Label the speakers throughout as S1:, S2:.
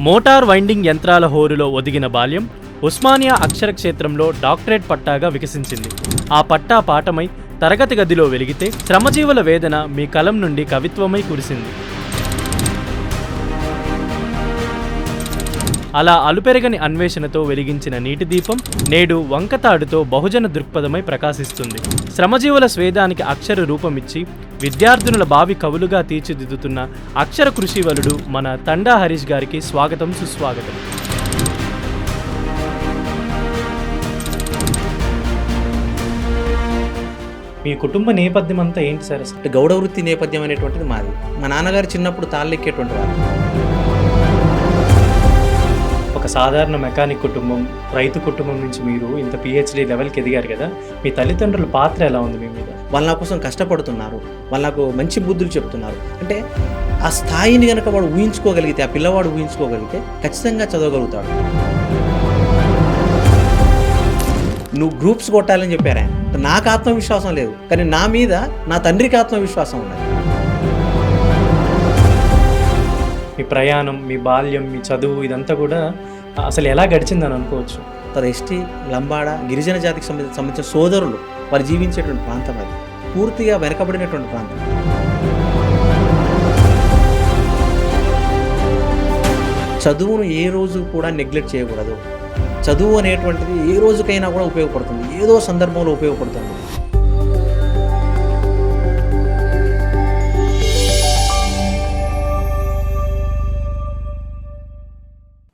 S1: Motor winding యంత్రాల హోరులో ఒదిగిన బాల్యం ఉస్మానియా అక్షర క్షేత్రంలో డాక్టరేట్ పట్టాగా వికసించింది. ఆ పట్టా పాఠమై తరగతి గదిలో వెలిగితే శ్రమజీవుల వేదన మీ కలం నుండి కవిత్వమై కురిసింది. అలా అలుపెరగని అన్వేషణతో వెలిగించిన నీటి దీపం నేడు వంకతాడుతో బహుజన దృక్పథమై ప్రకాశిస్తుంది. శ్రమజీవుల స్వేదానికి అక్షర రూపమిచ్చి విద్యార్థినుల భావి కవులుగా తీర్చిదిద్దుతున్న అక్షర కృషివలుడు మన తండా హరీష్ గారికి స్వాగతం, సుస్వాగతం. మీ కుటుంబ నేపథ్యం అంతా ఏంటి సార్?
S2: అంటే గౌడ వృత్తి నేపథ్యం అనేటువంటిది మాది. మా నాన్నగారు చిన్నప్పుడు తాళ్ళెక్కేటువంటి వారు.
S1: ఒక సాధారణ మెకానిక్ కుటుంబం, రైతు కుటుంబం నుంచి మీరు ఇంత పిహెచ్డి లెవెల్కి ఎదిగారు కదా, మీ తల్లిదండ్రుల పాత్ర ఎలా ఉంది మీ మీద?
S2: వాళ్ళ నా కోసం కష్టపడుతున్నారు, వాళ్ళు నాకు మంచి బుద్ధులు చెప్తున్నారు. అంటే ఆ స్థాయిని కనుక వాడు ఊహించుకోగలిగితే, ఆ పిల్లవాడు ఊహించుకోగలిగితే ఖచ్చితంగా చదవగలుగుతాడు. నువ్వు గ్రూప్స్ కొట్టాలని చెప్పారు ఆయన. నాకు ఆత్మవిశ్వాసం లేదు, కానీ నా మీద నా తండ్రికి ఆత్మవిశ్వాసం ఉన్నది.
S1: మీ ప్రయాణం, మీ బాల్యం, మీ చదువు ఇదంతా కూడా అసలు ఎలా గడిచిందని అనుకోవచ్చు?
S2: తన ఎస్టీ, లంబాడ, గిరిజన జాతికి సంబంధించిన సోదరులు వారు జీవించేటువంటి ప్రాంతం అది. పూర్తిగా వెనకబడినటువంటి ప్రాంతం. చదువును ఏ రోజు కూడా నెగ్లెక్ట్ చేయకూడదు. చదువు అనేటువంటిది ఏ రోజుకైనా కూడా ఉపయోగపడుతుంది, ఏదో సందర్భంలో ఉపయోగపడుతుంది.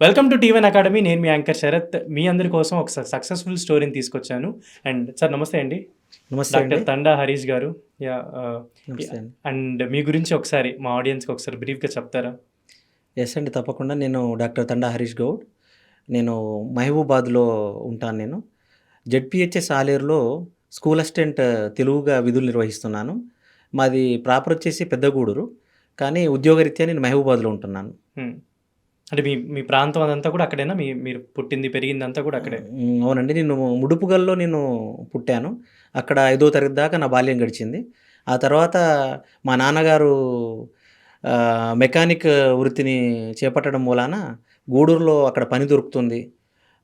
S1: వెల్కమ్ టు టీవెన్ అకాడమీ. నేను మీ యాంకర్ శరత్. మీ అందరి కోసం ఒక సక్సెస్ఫుల్ స్టోరీని తీసుకొచ్చాను. అండ్ సార్ నమస్తే అండి.
S2: నమస్తే
S1: డాక్టర్ తండా హరీష్ గారు. అండ్ మీ గురించి ఒకసారి మా ఆడియన్స్కి ఒకసారి బ్రీఫ్గా చెప్తారా?
S2: ఎస్ అండి, తప్పకుండా. నేను డాక్టర్ తండా హరీష్ గౌడ్. నేను మహబూబాద్లో ఉంటాను. నేను జెడ్పిహెచ్ఎస్ ఆలేరులో స్కూల్ అసిస్టెంట్ తెలుగుగా విధులు నిర్వహిస్తున్నాను. మాది ప్రాపర్ వచ్చేసి పెద్దగూడూరు, కానీ ఉద్యోగరీత్యా నేను మహబూబాద్లో ఉంటున్నాను.
S1: అంటే మీ ప్రాంతం అదంతా కూడా అక్కడేనా? మీరు పుట్టింది పెరిగింది అంతా కూడా అక్కడే?
S2: అవునండి, నేను ముడుపుగల్లో నేను పుట్టాను. అక్కడ 5వ తరగతి దాకా నా బాల్యం గడిచింది. ఆ తర్వాత మా నాన్నగారు మెకానిక్ వృత్తిని చేపట్టడం మూలాన గూడూరులో అక్కడ పని దొరుకుతుంది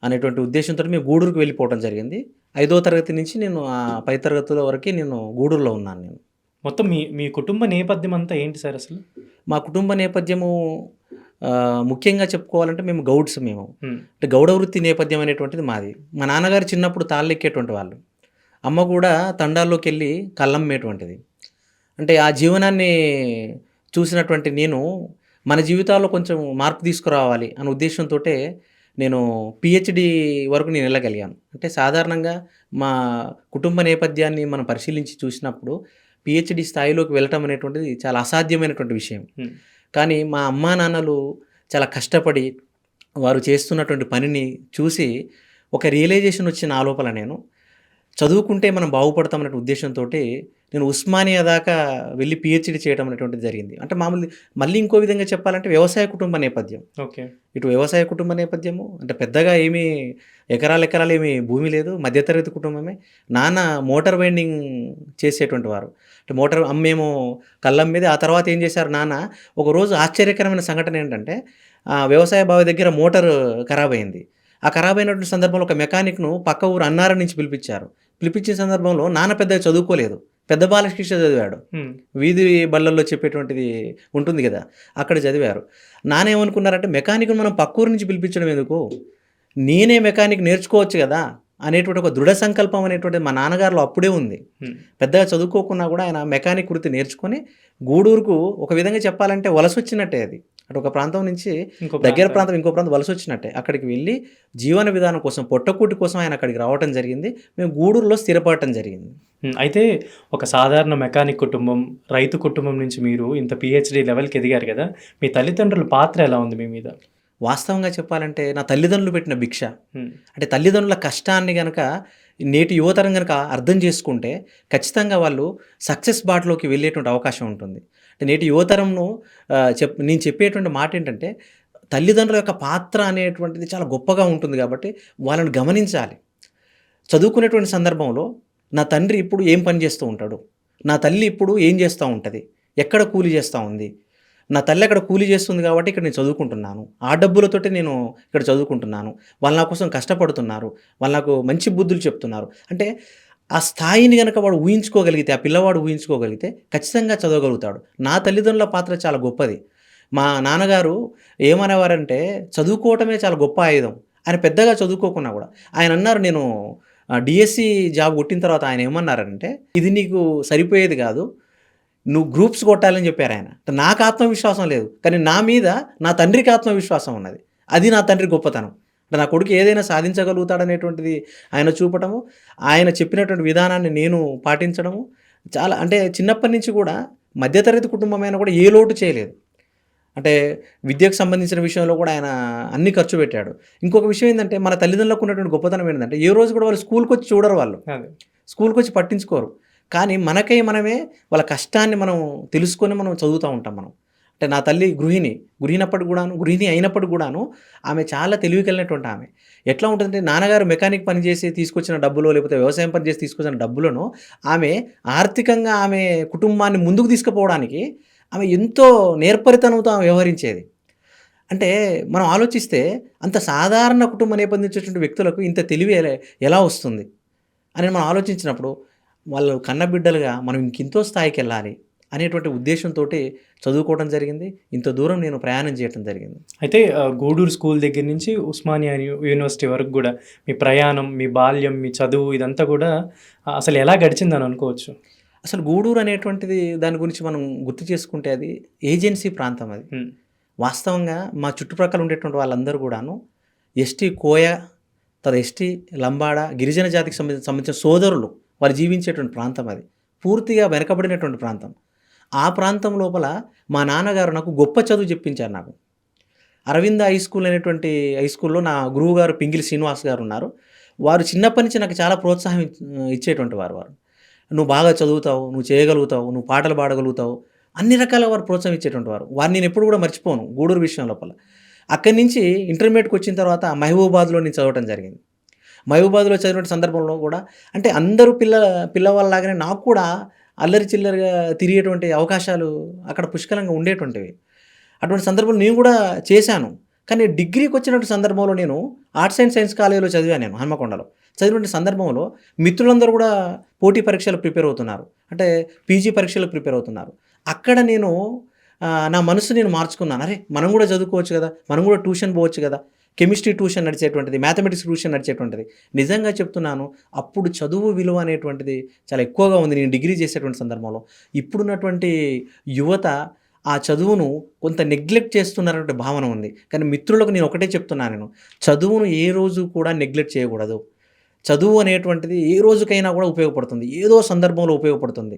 S2: అనేటువంటి ఉద్దేశంతో మేము గూడూరుకు వెళ్ళిపోవడం జరిగింది. 5వ తరగతి నుంచి నేను పై తరగతుల వరకు నేను గూడూరులో ఉన్నాను. నేను
S1: మొత్తం మీ కుటుంబ నేపథ్యం అంతా ఏంటి సార్ అసలు?
S2: మా కుటుంబ నేపథ్యము ముఖ్యంగా చెప్పుకోవాలంటే మేము గౌడ్స్. అంటే గౌడ వృత్తి నేపథ్యం అనేటువంటిది మాది. మా నాన్నగారు చిన్నప్పుడు తాళ్ళెక్కేటువంటి వాళ్ళు, అమ్మ కూడా తండాల్లోకి వెళ్ళి కళ్ళమ్మేటువంటిది. అంటే ఆ జీవనాన్ని చూసినటువంటి నేను మన జీవితాల్లో కొంచెం మార్పు తీసుకురావాలి అనే ఉద్దేశంతో నేను పిహెచ్డి వరకు నేను వెళ్ళగలిగాను. అంటే సాధారణంగా మా కుటుంబ నేపథ్యాన్ని మనం పరిశీలించి చూసినప్పుడు పిహెచ్డి స్థాయిలోకి వెళ్ళటం అనేటువంటిది చాలా అసాధ్యమైనటువంటి విషయం. కానీ మా అమ్మా నాన్నలు చాలా కష్టపడి వారు చేస్తున్నటువంటి పనిని చూసి ఒక రియలైజేషన్ వచ్చిన ఆ లోపల నేను చదువుకుంటే మనం బాగుపడతామనే ఉద్దేశంతో నేను ఉస్మానియా దాకా వెళ్ళి పిహెచ్డి చేయడం అనేటువంటిది జరిగింది. అంటే మళ్ళీ ఇంకో విధంగా చెప్పాలంటే వ్యవసాయ కుటుంబ నేపథ్యం.
S1: ఓకే,
S2: ఇటు వ్యవసాయ కుటుంబ నేపథ్యము, అంటే పెద్దగా ఏమీ ఎకరాలు ఏమీ భూమి లేదు, మధ్యతరగతి కుటుంబమే. నాన్న మోటార్ వైండింగ్ చేసేటువంటి వారు. అంటే అమ్మేమో కళ్ళం మీద. ఆ తర్వాత ఏం చేశారు నాన్న, ఒకరోజు ఆశ్చర్యకరమైన సంఘటన ఏంటంటే వ్యవసాయ బావి దగ్గర మోటార్ ఖరాబ్ అయింది. ఆ ఖరాబ్ అయినటువంటి సందర్భంలో ఒక మెకానిక్ను పక్క ఊరు అన్నారం నుంచి పిలిపించారు. పిలిపించిన సందర్భంలో నాన్న పెద్దగా చదువుకోలేదు, పెద్ద బాలకృష్ణ చదివాడు. వీధి బళ్ళల్లో చెప్పేటువంటిది ఉంటుంది కదా, అక్కడ చదివారు. నాన్న ఏమనుకున్నారంటే మెకానిక్ను మనం పక్కూరు నుంచి పిలిపించడం ఎందుకు, నేనే మెకానిక్ నేర్చుకోవచ్చు కదా అనేటువంటి ఒక దృఢ సంకల్పం అనేటువంటిది మా నాన్నగారిలో అప్పుడే ఉంది. పెద్దగా చదువుకోకున్నా కూడా ఆయన మెకానిక్ వృత్తి నేర్చుకొని గూడూరుకు ఒక విధంగా చెప్పాలంటే వలస వచ్చినట్టే. అది అటు ఒక ప్రాంతం నుంచి దగ్గర ప్రాంతం ఇంకో ప్రాంతం వలస వచ్చినట్టే. అక్కడికి వెళ్ళి జీవన విధానం కోసం, పొట్టకూటి కోసం ఆయన అక్కడికి రావడం జరిగింది. మేము గూడూరులో స్థిరపడటం జరిగింది.
S1: అయితే ఒక సాధారణ మెకానిక్ కుటుంబం, రైతు కుటుంబం నుంచి మీరు ఇంత పిహెచ్డి లెవెల్కి ఎదిగారు కదా, మీ తల్లిదండ్రుల పాత్ర ఎలా ఉంది మీ మీద?
S2: వాస్తవంగా చెప్పాలంటే నా తల్లిదండ్రులు పెట్టిన భిక్ష. అంటే తల్లిదండ్రుల కష్టాన్ని కనుక నేటి యువతరం కనుక అర్థం చేసుకుంటే ఖచ్చితంగా వాళ్ళు సక్సెస్ బాటలోకి వెళ్ళేటువంటి అవకాశం ఉంటుంది. అంటే నేటి యువతరంను నేను చెప్పేటువంటి మాట ఏంటంటే తల్లిదండ్రుల యొక్క పాత్ర అనేటువంటిది చాలా గొప్పగా ఉంటుంది. కాబట్టి వాళ్ళని గమనించాలి. చదువుకునేటువంటి సందర్భంలో నా తండ్రి ఇప్పుడు ఏం పని చేస్తూ ఉంటాడు, నా తల్లి ఇప్పుడు ఏం చేస్తూ ఉంటుంది, ఎక్కడ కూలి చేస్తూ ఉంది, నా తల్లి అక్కడ కూలి చేస్తుంది కాబట్టి ఇక్కడ నేను చదువుకుంటున్నాను. ఆ డబ్బులతోటి నేను ఇక్కడ చదువుకుంటున్నాను. వాళ్ళు నా కోసం కష్టపడుతున్నారు. వాళ్ళు నాకు మంచి బుద్ధులు చెప్తున్నారు. అంటే ఆ స్థాయిని గనక వాడు ఊహించుకోగలిగితే, ఆ పిల్లవాడు ఊహించుకోగలిగితే ఖచ్చితంగా చదవగలుగుతాడు. నా తల్లిదండ్రుల పాత్ర చాలా గొప్పది. మా నాన్నగారు ఏమనేవారంటే, "చదువుకోవటమే చాలా గొప్ప ఆయుధం." ఆయన పెద్దగా చదువుకోకున్నా గూడా. ఆయనన్నారు నేను డీఎస్సీ జాబ్ కొట్టిన తర్వాత ఆయన ఏమన్నారంటే, "ఇది నీకు సరిపోయేది గాదు. నువ్వు గ్రూప్స్ కొట్టాలని" చెప్పారాయన. నాకు ఆత్మవిశ్వాసం లేదు. కానీ నా మీద నా తండ్రికి ఆత్మవిశ్వాసం ఉన్నది. అది నా తండ్రి గొప్పతనం. అంటే నా కొడుకు ఏదైనా సాధించగలుగుతాడనేటువంటిది ఆయన చూపటము, ఆయన చెప్పినటువంటి విధానాన్ని నేను పాటించడము, చాలా అంటే చిన్నప్పటి నుంచి కూడా మధ్యతరగతి కుటుంబమైనా కూడా ఏ లోటు చేయలేదు. అంటే విద్యకు సంబంధించిన విషయంలో కూడా ఆయన అన్ని ఖర్చు పెట్టాడు. ఇంకొక విషయం ఏందంటే మన తల్లిదండ్రులకు ఉన్నటువంటి గొప్పతనం ఏంటంటే ఏ రోజు కూడా వాళ్ళు స్కూల్‌కొచ్చి చూడరు వాళ్ళు.
S1: అదే.
S2: స్కూల్‌కొచ్చి పట్టించుకోరు. కానీ మనకై మనమే వాళ్ళ కష్టాన్ని మనం తెలుసుకొని మనం చదువుతా ఉంటాం మనం. అంటే నా తల్లి గృహిణి. గృహిణి అయినప్పటికి కూడాను ఆమె చాలా తెలివి కలిగినటువంటి ఆమె. ఎట్లా ఉంటుందంటే నాన్నగారు మెకానిక్ పని చేసి తీసుకొచ్చిన డబ్బులో, లేకపోతే వ్యవసాయం పని చేసి తీసుకొచ్చిన డబ్బులను ఆమె ఆర్థికంగా ఆమె కుటుంబాన్ని ముందుకు తీసుకుపోవడానికి ఆమె ఎంతో నేర్పరితనంతో ఆమె వ్యవహరించేది. అంటే మనం ఆలోచిస్తే అంత సాధారణ కుటుంబ నేపథ్యం నుంచేటువంటి వ్యక్తులకు ఇంత తెలివి ఎలా వస్తుంది అని మనం ఆలోచించినప్పుడు వాళ్ళు కన్నబిడ్డలుగా మనం ఇంకింతో స్థాయికెళ్ళాలి అనేటువంటి ఉద్దేశంతోటి చదువుకోవడం జరిగింది. ఇంత దూరం నేను ప్రయాణం చేయటం జరిగింది.
S1: అయితే గూడూరు స్కూల్ దగ్గర నుంచి ఉస్మానియా యూనివర్సిటీ వరకు గూడా మీ ప్రయాణం, మీ బాల్యం, మీ చదువు ఇదంతా గూడా అసలు ఎలా గడిచిందని అనుకోవచ్చు?
S2: అసలు గూడూరు అనేటువంటిది దాని గురించి మనం గుర్తు చేసుకుంటే అది ఏజెన్సీ ప్రాంతం అది.
S1: హ్మ్.
S2: వాస్తవంగా మా చుట్టుప్రక్కల ఉండేటువంటి వాళ్ళందరూ కూడాను ఎస్టీ కోయ, తర్వాత ఎస్టీ, లంబాడ, గిరిజన జాతికి సంబంధించిన సోదరులు వాళ్ళు జీవించేటువంటి ప్రాంతం అది. పూర్తిగా వెనకబడినటువంటి ప్రాంతం. ఆ ప్రాంతం లోపల మా నాన్నగారు నాకు గొప్ప చదువు చెప్పించారు నాకు. అరవింద హై స్కూల్ అనేటువంటి హై స్కూల్‌లో నా గురువుగారు పింగిలి శ్రీనివాస్ గారు ఉన్నారు. వారు చిన్నప్పటి నుంచి నాకు చాలా ప్రోత్సాహం ఇచ్చేటువంటి వారు. "నువ్వు బాగా చదువుతావు, నువ్వు చేయగలుగుతావు, నువ్వు పాటలు పాడగలుగుతావు." అన్ని రకాలుగా వారు ప్రోత్సాహం ఇచ్చేటువంటి వారు. వారిని నేను ఎప్పుడు కూడా మర్చిపోను గూడూరు విషయం లోపల. అక్కడి నుంచి ఇంటర్మీడియేట్‌కి వచ్చిన తర్వాత మహబూబాబాద్‌లో నేను చదవటం జరిగింది. మహబూబాబాద్‌లో చదివిన సందర్భంలో కూడా అంటే అందరూ పిల్లవాళ్ళలాగానే నాకు కూడా అల్లరి చిల్లరగా తిరిగేటువంటి అవకాశాలు అక్కడ పుష్కలంగా ఉండేటువంటివి. అటువంటి సందర్భంలో నేను కూడా చేశాను. కానీ డిగ్రీకి వచ్చినటువంటి సందర్భంలో నేను ఆర్ట్స్ అండ్ సైన్స్ కాలేజీలో చదివాను నేను హన్మకొండలో. చదివినటువంటి సందర్భంలో మిత్రులందరూ కూడా పోటీ పరీక్షలకు ప్రిపేర్ అవుతున్నారు. అంటే పీజీ పరీక్షలకు ప్రిపేర్ అవుతున్నారు. అక్కడ నేను నా మనసు నేను మార్చుకున్నాను. అరే! మనం కూడా చదువుకోవచ్చు కదా! మనం కూడా ట్యూషన్ పోవచ్చు కదా! కెమిస్ట్రీ ట్యూషన్ నడిచేటువంటిది, మ్యాథమెటిక్స్ ట్యూషన్ నడిచేటువంటిది. నిజంగా చెప్తున్నాను అప్పుడు చదువు విలువ అనేటువంటిది చాలా ఎక్కువగా ఉంది నేను డిగ్రీ చేసేటువంటి సందర్భంలో. ఇప్పుడున్నటువంటి యువత ఆ చదువును కొంత నెగ్లెక్ట్ చేస్తున్నారనే భావన ఉంది. కానీ మిత్రులకు నేను ఒకటే చెప్తున్నాను నేను. చదువును ఏ రోజు కూడా నెగ్లెక్ట్ చేయకూడదు. చదువు అనేటువంటిది ఏ రోజుకైనా కూడా ఉపయోగపడుతుంది. ఏదో సందర్భంలో ఉపయోగపడుతుంది.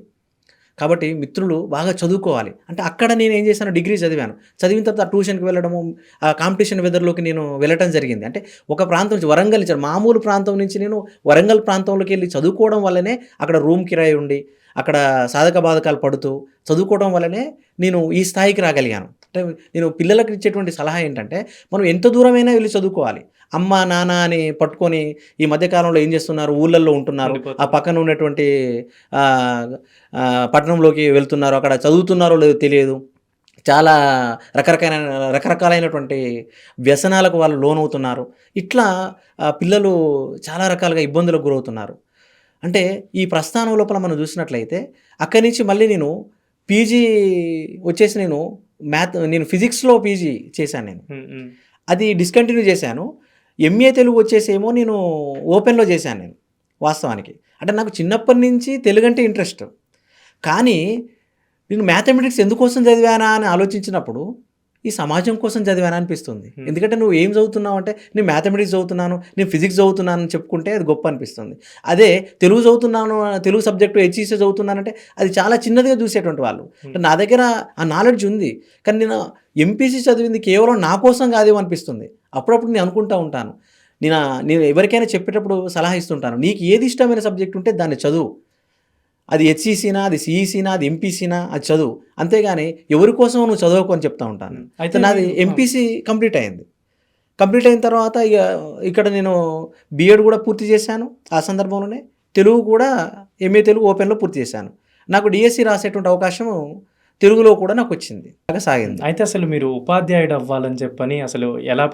S2: కాబట్టి మిత్రులు బాగా చదువుకోవాలి. అంటే అక్కడ నేను ఏం చేశాను డిగ్రీ చదివాను. చదివిన తర్వాత ట్యూషన్‌కి వెళ్ళడము, ఆ కాంపిటీషన్ వెదర్‌లోకి నేను వెళ్ళటం జరిగింది. అంటే ఒక ప్రాంతం నుంచి వరంగల్ నుంచి మామూలు ప్రాంతం నుంచి నేను వరంగల్ ప్రాంతంలోకి వెళ్ళి చదువుకోవడం వల్లనే అక్కడ రూమ్ కిరాయి ఉండి, అక్కడ సాధక బాధకాలు పడుతూ చదువుకోవడం వల్లనే నేను ఈ స్థాయికి రాగలిగాను. అంటే నేను పిల్లలకి ఇచ్చేటువంటి సలహా ఏంటంటే, మనం ఎంత దూరమైనా వెళ్లి చదువుకోవాలి. అమ్మ, నాన్న అని పట్టుకొని ఈ మధ్య కాలంలో ఏం చేస్తున్నారు ఊర్లల్లో ఉంటున్నారు. ఆ పక్కన ఉన్నటువంటి పట్టణంలోకి వెళ్తున్నారు. అక్కడ చదువుతున్నారో లేదో తెలియదు. చాలా రకరకాలైనటువంటి వ్యసనాలకు వాళ్ళు లోనవుతున్నారు. ఇట్లా పిల్లలు చాలా రకాలుగా ఇబ్బందులకు గురవుతున్నారు. అంటే ఈ ప్రస్థానం లోపల మనం చూసినట్లయితే అక్కడి నుంచి మళ్ళీ నేను పీజీ వచ్చేసి నేను ఫిజిక్స్‌లో పీజీ చేశాను నేను. అది డిస్కంటిన్యూ చేశాను. ఎంఏ తెలుగు వచ్చేసేమో నేను ఓపెన్‌లో చేశాను నేను వాస్తవానికి. అంటే నాకు చిన్నప్పటి నుంచి తెలుగంటే ఇంట్రెస్ట్. కానీ నేను మ్యాథమెటిక్స్ ఎందుకోసం చదివానా అని ఆలోచించినప్పుడు ఈ సమాజం కోసం చదివానా అనిపిస్తుంది. ఎందుకంటే నువ్వు ఏం చదువుతున్నావు అంటే నేను మ్యాథమెటిక్స్ చదువుతున్నాను, నేను ఫిజిక్స్ చదువుతున్నాను అని చెప్పుకుంటే అది గొప్ప అనిపిస్తుంది. అదే తెలుగు చదువుతున్నాను, తెలుగు సబ్జెక్టు హెచ్ఈసీ చదువుతున్నానంటే అది చాలా చిన్నదిగా చూసేటువంటి వాళ్ళు. నా దగ్గర ఆ నాలెడ్జ్ ఉంది. కానీ నేను ఎంపీసీ చదివింది కేవలం నా కోసం కాదేమో అనిపిస్తుంది. అప్పుడప్పుడు నేను అనుకుంటూ ఉంటాను. నేను ఎవరికైనా చెప్పేటప్పుడు సలహా ఇస్తుంటాను. నీకు ఏది ఇష్టమైన సబ్జెక్ట్ ఉంటే దాన్ని చదువు. అది హెచ్ఈసీనా, అది సిఈసీనా, అది ఎంపీసీనా అది చదువు. అంతేగాని ఎవరి కోసం నువ్వు చదవకు అని చెప్తా ఉంటాను. అయితే నాది ఎంపీసీ కంప్లీట్ అయింది. కంప్లీట్ అయిన తర్వాత ఇక్కడ నేను బీఎడ్ కూడా పూర్తి చేశాను. ఆ సందర్భంలోనే తెలుగు కూడా ఎంఏ తెలుగు ఓపెన్‌లో పూర్తి చేశాను. నాకు డీఎస్సీ రాసేటువంటి అవకాశం తెలుగులో కూడా నాకు వచ్చింది. బాగా సాగింది.
S1: అయితే అసలు మీరు ఉపాధ్యాయుడు అవ్వాలని చెప్పని అసలు ఎలా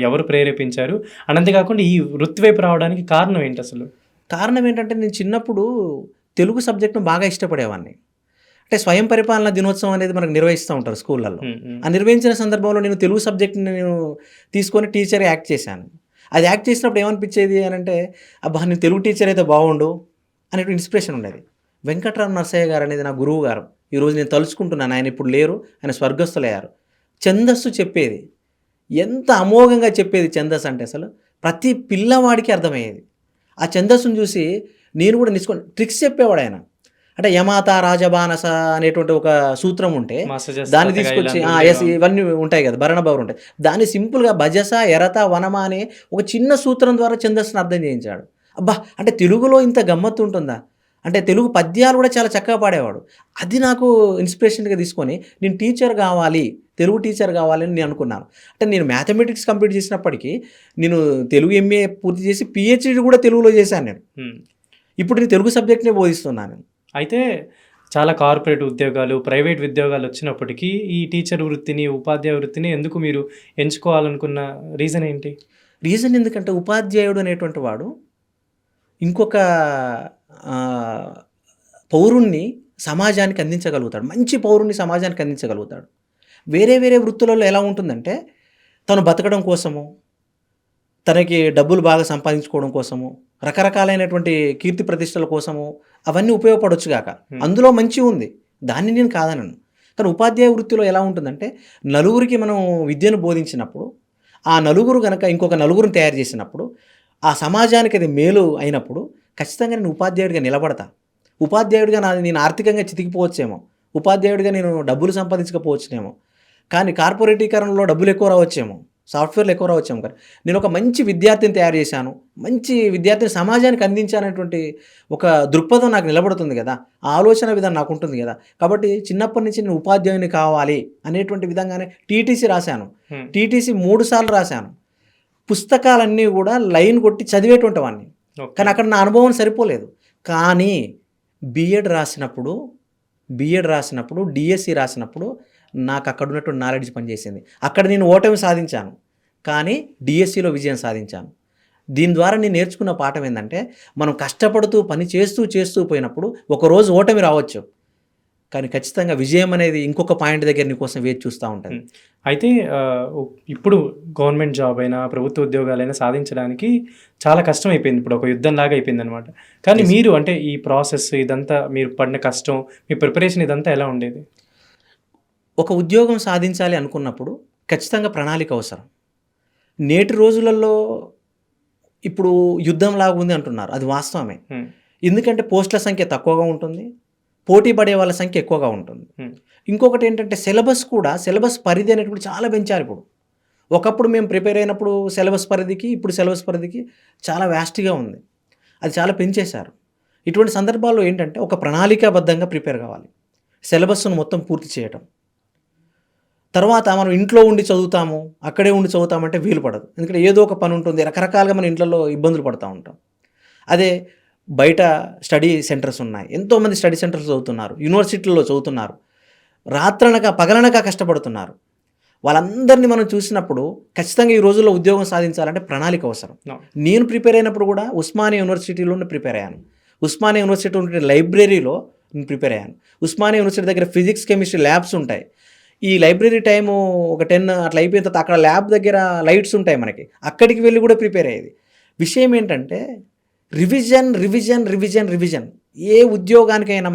S1: ఎవరు ప్రేరేపించారు? అండ్ అంతేకాకుండా ఈ వృత్తి వైపు రావడానికి కారణం ఏంటి అసలు?
S2: కారణం ఏంటంటే నేను చిన్నప్పుడు తెలుగు సబ్జెక్ట్‌ను బాగా ఇష్టపడేవాడిని. అంటే స్వయం పరిపాలన దినోత్సవం అనేది మనకు నిర్వహిస్తూ ఉంటారు స్కూళ్ళల్లో.
S1: హ్మ్. హ్మ్.
S2: ఆ నిర్వహించిన సందర్భంలో నేను తెలుగు సబ్జెక్ట్‌ని నేను తీసుకొని టీచర్‌గా యాక్ట్ చేశాను. అది యాక్ట్ చేసినప్పుడు ఏమనిపించేది అనంటే, అబ్బా! నేను తెలుగు టీచర్ అయితే బాగుండు అనేటువంటి ఇన్స్పిరేషన్ ఉండేది. వెంకటరామ నరసయ్య గారు అనేది నా గురువు గారు. ఈరోజు నేను తలుచుకుంటున్నాను. ఆయన ఇప్పుడు లేరు. ఆయన స్వర్గస్థులయ్యారు. ఛందస్సు చెప్పేది. ఎంత అమోఘంగా చెప్పేది ఛందస్సు అంటే అసలు ప్రతి పిల్లవాడికి అర్థమయ్యేది. ఆ ఛందస్సును చూసి నేను కూడా నేర్చుకొని ట్రిక్స్ చెప్పేవాడు ఆయన. అంటే యమాత రాజబానస అనేటువంటి ఒక సూత్రం ఉంటే దాన్ని తీసుకొచ్చి ఎస్ ఇవన్నీ ఉంటాయి కదా, భరణ భవరు ఉంటాయి. దాన్ని సింపుల్గా భజస ఎరత వనమ అనే ఒక చిన్న సూత్రం ద్వారా ఛందస్సును అర్థం చేయించాడు. అబ్బా! అంటే తెలుగులో ఇంత గమ్మత్తు ఉంటుందా? అంటే తెలుగు పద్యాలు కూడా చాలా చక్కగా పాడేవాడు. అది నాకు ఇన్స్పిరేషన్‌గా తీసుకొని నేను టీచర్ కావాలి, తెలుగు టీచర్ కావాలని నేను అనుకున్నాను. అంటే నేను మ్యాథమెటిక్స్ కంప్లీట్ చేసినప్పటికీ నేను తెలుగు ఎంఏ పూర్తి చేసి పీహెచ్‌డీ కూడా తెలుగులో చేశాను నేను. ఇప్పుడు నేను తెలుగు సబ్జెక్ట్‌నే బోధిస్తున్నాను.
S1: అయితే చాలా కార్పొరేట్ ఉద్యోగాలు, ప్రైవేట్ ఉద్యోగాలు వచ్చినప్పటికీ ఈ టీచర్ వృత్తిని, ఉపాధ్యాయ వృత్తిని ఎందుకు మీరు ఎంచుకోవాలనుకున్న రీజన్ ఏంటి?
S2: రీజన్ ఎందుకంటే ఉపాధ్యాయుడు అనేటువంటి వాడు ఇంకొక పౌరుణ్ణి సమాజానికి అందించగలుగుతాడు. మంచి పౌరుణ్ణి సమాజానికి అందించగలుగుతాడు. వేరే వేరే వృత్తులలో ఎలా ఉంటుందంటే తను బతకడం కోసము, తనకి డబ్బులు బాగా సంపాదించుకోవడం కోసము, రకరకాలైనటువంటి కీర్తి ప్రతిష్టల కోసము అవన్నీ ఉపయోగపడొచ్చు గాక. అందులో మంచి ఉంది. దాన్ని నేను కాదనను. కానీ ఉపాధ్యాయ వృత్తిలో ఎలా ఉంటుందంటే నలుగురికి మనం విద్యను బోధించినప్పుడు, ఆ నలుగురు గనక ఇంకొక నలుగురిని తయారు చేసినప్పుడు, ఆ సమాజానికి అది మేలు అయినప్పుడు ఖచ్చితంగా నేను ఉపాధ్యాయుడిగా నిలబడతా. ఉపాధ్యాయుడిగా నేను ఆర్థికంగా చితికిపోవచ్చేమో, ఉపాధ్యాయుడిగా నేను డబ్బులు సంపాదించకపోవచ్చునేమో, కానీ కార్పొరేటీకరణలో డబ్బులు ఎక్కువ రావచ్చేమో, సాఫ్ట్వేర్లు ఎక్కువ రావచ్చేమో, కానీ నేను ఒక మంచి విద్యార్థిని తయారు చేశాను, మంచి విద్యార్థిని సమాజానికి అందించానటువంటి ఒక దృక్పథం నాకు నిలబడుతుంది కదా, ఆ ఆలోచన విధానం నాకు ఉంటుంది కదా. కాబట్టి చిన్నప్పటి నుంచి నేను ఉపాధ్యాయుని కావాలి అనేటువంటి విధంగానే టీటీసీ రాశాను. టీటీసీ 3 సార్లు రాశాను. పుస్తకాలన్నీ కూడా లైన్ కొట్టి చదివేటువంటి వాడిని. కానీ అక్కడ నా అనుభవం సరిపోలేదు. కానీ బీఎడ్ రాసినప్పుడు డిఎస్సి రాసినప్పుడు నాకు అక్కడ ఉన్నటువంటి నాలెడ్జ్ పనిచేసింది. అక్కడ నేను ఓటమి సాధించాను, కానీ డిఎస్సిలో విజయం సాధించాను. దీని ద్వారా నేను నేర్చుకున్న పాఠం ఏంటంటే మనం కష్టపడుతూ పని చేస్తూ పోయినప్పుడు ఒకరోజు ఓటమి రావచ్చు, కానీ ఖచ్చితంగా విజయం అనేది ఇంకొక పాయింట్ దగ్గర నీ కోసం వేచి చూస్తూ ఉంటుంది.
S1: అయితే ఇప్పుడు గవర్నమెంట్ జాబ్ అయినా ప్రభుత్వ ఉద్యోగాలైనా సాధించడానికి చాలా కష్టం అయిపోయింది. ఇప్పుడు ఒక యుద్ధం లాగా అయిపోయింది అనమాట. కానీ మీరు అంటే ఈ ప్రాసెస్ ఇదంతా మీరు పడిన కష్టం, మీ ప్రిపరేషన్ ఇదంతా ఎలా ఉండేది?
S2: ఒక ఉద్యోగం సాధించాలి అనుకున్నప్పుడు ఖచ్చితంగా ప్రణాళిక అవసరం. నేటి రోజులలో ఇప్పుడు యుద్ధం లాగా ఉంది అంటున్నారు, అది వాస్తవమే. ఎందుకంటే పోస్టుల సంఖ్య తక్కువగా ఉంటుంది, పోటీ పడే వాళ్ళ సంఖ్య ఎక్కువగా ఉంటుంది. ఇంకొకటి ఏంటంటే సిలబస్ పరిధి అనేటువంటి చాలా పెంచారు. ఇప్పుడు ఒకప్పుడు మేము ప్రిపేర్ అయినప్పుడు ఇప్పుడు సిలబస్ పరిధికి చాలా వ్యాస్ట్గా ఉంది, అది చాలా పెంచేశారు. ఇటువంటి సందర్భాల్లో ఏంటంటే ఒక ప్రణాళికాబద్ధంగా ప్రిపేర్ కావాలి, సిలబస్ను మొత్తం పూర్తి చేయటం. తర్వాత మనం ఇంట్లో ఉండి చదువుతాము, అక్కడే ఉండి చదువుతామంటే వీలు పడదు. ఎందుకంటే ఏదో ఒక పని ఉంటుంది, రకరకాలుగా మన ఇంట్లో ఇబ్బందులు పడుతూ ఉంటాం. అదే బయట స్టడీ సెంటర్స్ ఉన్నాయి, ఎంతోమంది స్టడీ సెంటర్స్ చదువుతున్నారు, యూనివర్సిటీల్లో చదువుతున్నారు, రాత్రనక పగలనక కష్టపడుతున్నారు. వాళ్ళందరినీ మనం చూసినప్పుడు ఖచ్చితంగా ఈ రోజుల్లో ఉద్యోగం సాధించాలంటే ప్రణాళిక అవసరం. నేను ప్రిపేర్ అయినప్పుడు కూడా ఉస్మానియా యూనివర్సిటీలోనే ప్రిపేర్ అయ్యాను. ఉస్మానియా యూనివర్సిటీ ఉండే లైబ్రరీలో నేను ప్రిపేర్ అయ్యాను. ఉస్మానియా యూనివర్సిటీ దగ్గర ఫిజిక్స్ కెమిస్ట్రీ ల్యాబ్స్ ఉంటాయి. ఈ లైబ్రరీ టైము ఒక 10 అట్లా అయిపోయిన తర్వాత అక్కడ ల్యాబ్ దగ్గర లైట్స్ ఉంటాయి మనకి, అక్కడికి వెళ్ళి కూడా ప్రిపేర్ అయ్యేది. విషయం ఏంటంటే రివిజన్. ఏ ఉద్యోగానికైనా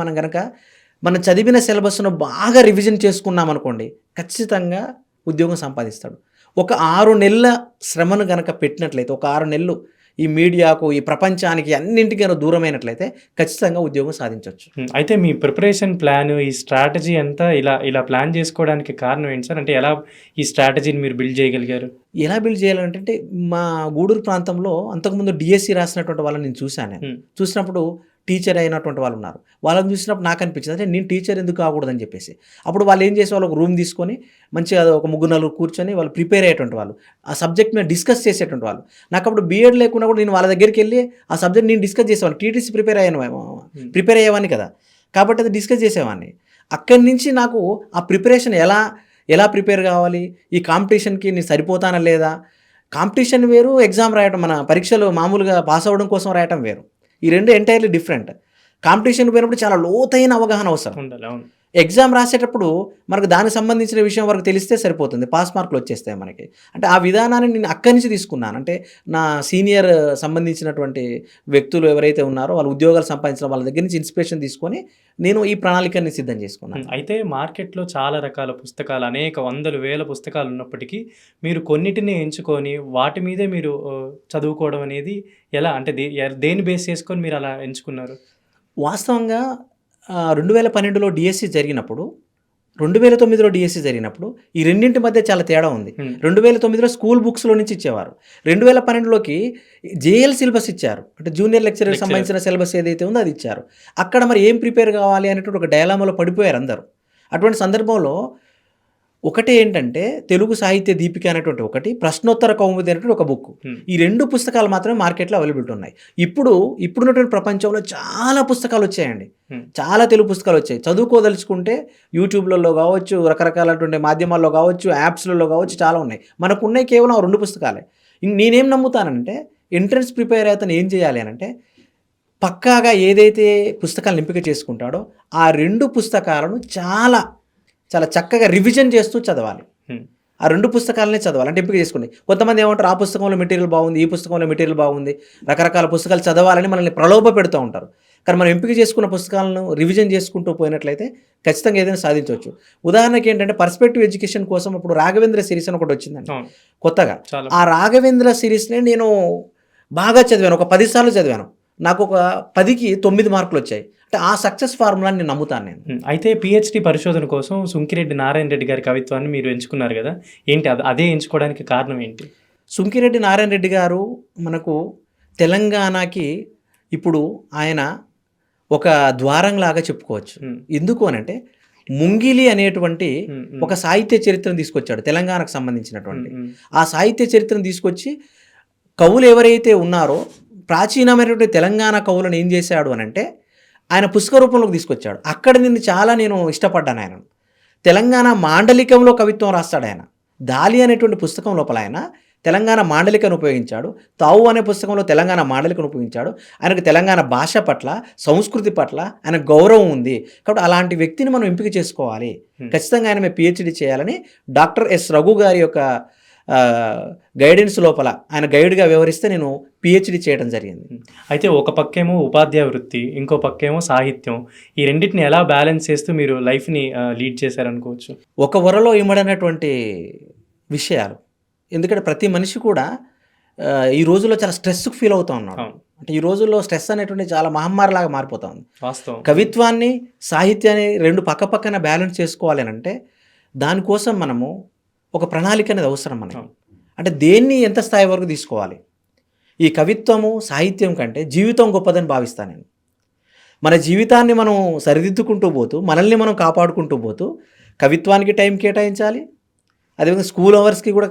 S2: మనం చదివిన సిలబస్ను బాగా రివిజన్ చేసుకున్నాం అనుకోండి, ఖచ్చితంగా ఉద్యోగం సంపాదిస్తాడు. ఒక 6 నెలల శ్రమను కనుక పెట్టినట్లయితే, ఒక 6 నెలలు ఈ మీడియాకు, ఈ ప్రపంచానికి అన్నింటికీ దూరమైనట్లయితే ఖచ్చితంగా ఉద్యోగం సాధించవచ్చు.
S1: అయితే మీ ప్రిపరేషన్ ప్లాన్, ఈ స్ట్రాటజీ అంతా ఇలా ప్లాన్ చేసుకోవడానికి కారణం ఏంటి సార్? అంటే ఎలా ఈ స్ట్రాటజీని మీరు బిల్డ్ చేయగలిగారు?
S2: ఎలా బిల్డ్ చేయాలంటే మా గూడూరు ప్రాంతంలో అంతకుముందు డిఎస్సి రాసినటువంటి వాళ్ళని నేను చూశాను. చూసినప్పుడు టీచర్ అయినటువంటి వాళ్ళు ఉన్నారు. వాళ్ళని చూసినప్పుడు నాకు అనిపించింది, అంటే నేను టీచర్ ఎందుకు కాకూడదని చెప్పేసి. అప్పుడు వాళ్ళు ఏం చేసేవాళ్ళు, ఒక రూమ్ తీసుకొని మంచిగా ఒక 3-4 కూర్చొని వాళ్ళు ప్రిపేర్ అయ్యేటువంటి వాళ్ళు, ఆ సబ్జెక్ట్ మీద డిస్కస్ చేసేటువంటి వాళ్ళు. నాకు అప్పుడు బీఎడ్ లేకుండా కూడా నేను వాళ్ళ దగ్గరికి వెళ్ళి ఆ సబ్జెక్ట్ నేను డిస్కస్ చేసేవాడిని. టీటీసీ ప్రిపేర్ అయ్యేవాడిని కదా, కాబట్టి అది డిస్కస్ చేసేవాడిని. అక్కడి నుంచి నాకు ఆ ప్రిపరేషన్ ఎలా ప్రిపేర్ కావాలి, ఈ కాంపిటీషన్‌కి నేను సరిపోతానా లేదా, కాంపిటీషన్ వేరు, ఎగ్జామ్ రాయటం మన పరీక్షలు మామూలుగా పాస్ అవ్వడం కోసం రాయటం వేరు. ఈ 2 ఎంటైర్‌లీ డిఫరెంట్. కాంపిటీషన్‌కి పోయినప్పుడు చాలా లోతైన అవగాహన అవసరం.
S1: ఉండాలి. అవును.
S2: ఎగ్జామ్ రాసేటప్పుడు మనకు దానికి సంబంధించిన విషయం వరకు తెలిస్తే సరిపోతుంది. పాస్ మార్కులు వచ్చేస్తాయి మనకి. అంటే ఆ విధానాన్ని నేను అక్కడి నుంచి తీసుకున్నాను. అంటే నా సీనియర్ సంబంధించినటువంటి వ్యక్తులు ఎవరైతే ఉన్నారో వాళ్ళు ఉద్యోగాలు సంపాదించిన వాళ్ళ దగ్గర నుంచి ఇన్స్పిరేషన్ తీసుకొని నేను ఈ ప్రణాళికని సిద్ధం చేసుకున్నాను.
S1: అయితే మార్కెట్‌లో చాలా రకాల పుస్తకాలు, అనేక వందలు, వేల పుస్తకాలు ఉన్నప్పటికీ మీరు కొన్నిటిని ఎంచుకొని వాటి మీదే మీరు చదువుకోవడం అనేది ఎలా? అంటే దేన్ని బేస్ చేసుకొని మీరు అలా ఎంచుకున్నారు?
S2: వాస్తవంగా 2012లో డీఎస్సీ జరిగినప్పుడు, 2009లో డీఎస్సీ జరిగినప్పుడు ఈ రెండింటి మధ్య చాలా తేడా ఉంది. 2009లో స్కూల్ బుక్స్‌లో నుంచి ఇచ్చేవారు. 2012లోకి జేఎల్ సిలబస్ ఇచ్చారు. అంటే జూనియర్ లెక్చరర్‌కి సంబంధించిన సిలబస్ ఏదైతే ఉందో అది ఇచ్చారు. అక్కడ మరి ఏం ప్రిపేర్ కావాలి అనేటువంటి ఒక డైలమాలో పడిపోయారు అందరూ. అటువంటి సందర్భంలో ఒకటి ఏంటంటే తెలుగు సాహిత్య దీపిక అనేటువంటి ఒకటి, ప్రశ్నోత్తర కౌముది అనేటువంటి ఒక బుక్. ఈ 2 పుస్తకాలు మాత్రమే మార్కెట్‌లో అవైలబిలిటీ ఉన్నాయి. ఇప్పుడున్నటువంటి ప్రపంచంలో చాలా పుస్తకాలు వచ్చాయండి. చాలా తెలుగు పుస్తకాలు వచ్చాయి. చదువుకోదలుచుకుంటే యూట్యూబ్‌లలో కావచ్చు, రకరకాలటువంటి మాధ్యమాల్లో కావచ్చు, యాప్స్‌లలో కావచ్చు చాలా ఉన్నాయి. మనకున్నయి కేవలం ఆ 2 పుస్తకాలే. నేనేం నమ్ముతానంటే ఎంట్రన్స్ ప్రిపేర్ అతను ఏం చేయాలి అనంటే పక్కాగా ఏదైతే పుస్తకాలను ఎంపిక చేసుకుంటాడో ఆ 2 పుస్తకాలను చాలా చక్కగా రివిజన్ చేస్తూ చదవాలి. ఆ 2 పుస్తకాలనే చదవాలి. అంటే ఎంపిక చేసుకోండి. కొంతమంది ఏమంటారు, ఆ పుస్తకంలో మెటీరియల్ బాగుంది, ఈ పుస్తకంలో మెటీరియల్ బాగుంది, రకరకాల పుస్తకాలు చదవాలని మనల్ని ప్రలోభ పెడుతూ ఉంటారు. కానీ మనం ఎంపిక చేసుకున్న పుస్తకాలను రివిజన్ చేసుకుంటూ పోయినట్లయితే ఖచ్చితంగా ఏదైనా సాధించవచ్చు. ఉదాహరణకి ఏంటంటే పర్స్పెక్టివ్ ఎడ్యుకేషన్ కోసం ఇప్పుడు రాఘవేంద్ర సిరీస్ అని ఒకటి వచ్చిందండి కొత్తగా. ఆ రాఘవేంద్ర సిరీస్‌ని నేను బాగా చదివాను. ఒక 10 సార్లు చదివాను. నాకు ఒక 10కి 9 మార్కులు వచ్చాయి. అంటే ఆ సక్సెస్ ఫార్ములాని నేను నమ్ముతాను నేను.
S1: అయితే పీహెచ్‌డీ పరిశోధన కోసం సుంకిరెడ్డి నారాయణ రెడ్డి గారి కవిత్వాన్ని మీరు ఎంచుకున్నారు కదా! ఏంటి అదే ఎంచుకోవడానికి కారణం ఏంటి?
S2: సుంకిరెడ్డి నారాయణ రెడ్డి గారు మనకు తెలంగాణకి ఇప్పుడు ఆయన ఒక ద్వారంలాగా చెప్పుకోవచ్చు. ఎందుకు అనంటే ముంగిలి అనేటువంటి ఒక సాహిత్య చరిత్రను తీసుకొచ్చాడు తెలంగాణకు సంబంధించినటువంటి. ఆ సాహిత్య చరిత్రను తీసుకొచ్చి కవులు ఎవరైతే ఉన్నారో ప్రాచీనమైనటువంటి తెలంగాణ కవులను ఏం చేశాడు అనంటే ఆయన పుస్తక రూపంలోకి తీసుకొచ్చాడు. అక్కడ నేను ఇష్టపడ్డాను ఆయనను. తెలంగాణ మాండలికంలో కవిత్వం రాస్తాడు ఆయన. దాలి అనేటువంటి పుస్తకం లోపల ఆయన తెలంగాణ మాండలికను ఉపయోగించాడు. తావు అనే పుస్తకంలో తెలంగాణ మాండలికను ఉపయోగించాడు. ఆయనకు తెలంగాణ భాష పట్ల, సంస్కృతి పట్ల ఆయన గౌరవం ఉంది. కాబట్టి అలాంటి వ్యక్తిని మనం ఎంపిక చేసుకోవాలి. ఖచ్చితంగా ఆయన పీహెచ్డీ చేయాలని డాక్టర్ ఎస్ రఘు గారి యొక్క గైడెన్స్ లోపల ఆయన గైడ్గా వ్యవహరిస్తే నేను పీహెచ్డీ చేయడం జరిగింది.
S1: అయితే ఒక పక్కేమో ఉపాధ్యాయ వృత్తి, ఇంకో పక్కేమో సాహిత్యం. ఈ రెండింటిని ఎలా బ్యాలెన్స్ చేస్తూ మీరు లైఫ్ని లీడ్ చేశారనుకోవచ్చు?
S2: ఒక వరలో ఇమ్మడనటువంటి విషయాలు. ఎందుకంటే ప్రతి మనిషి కూడా ఈ రోజుల్లో చాలా స్ట్రెస్కి ఫీల్ అవుతూ ఉన్నాడు. అంటే ఈ రోజుల్లో స్ట్రెస్ అనేటువంటి చాలా మహమ్మారిలాగా మారిపోతా ఉంది.
S1: వాస్తవం.
S2: కవిత్వాన్ని, సాహిత్యాన్ని 2 పక్కన బ్యాలెన్స్ చేసుకోవాలి అని అంటే దానికోసం మనము ఒక ప్రణాళిక అనేది అవసరం మనకి. అంటే దేన్ని ఎంత స్థాయి వరకు తీసుకోవాలి. ఈ కవిత్వము, సాహిత్యం కంటే జీవితం గొప్పదని భావిస్తాను నేను. మన జీవితాన్ని మనం సరిదిద్దుకుంటూ పోతూ, మనల్ని మనం కాపాడుకుంటూ పోతూ కవిత్వానికి టైం కేటాయించాలి. అదేవిధంగా స్కూల్ అవర్స్కి కూడా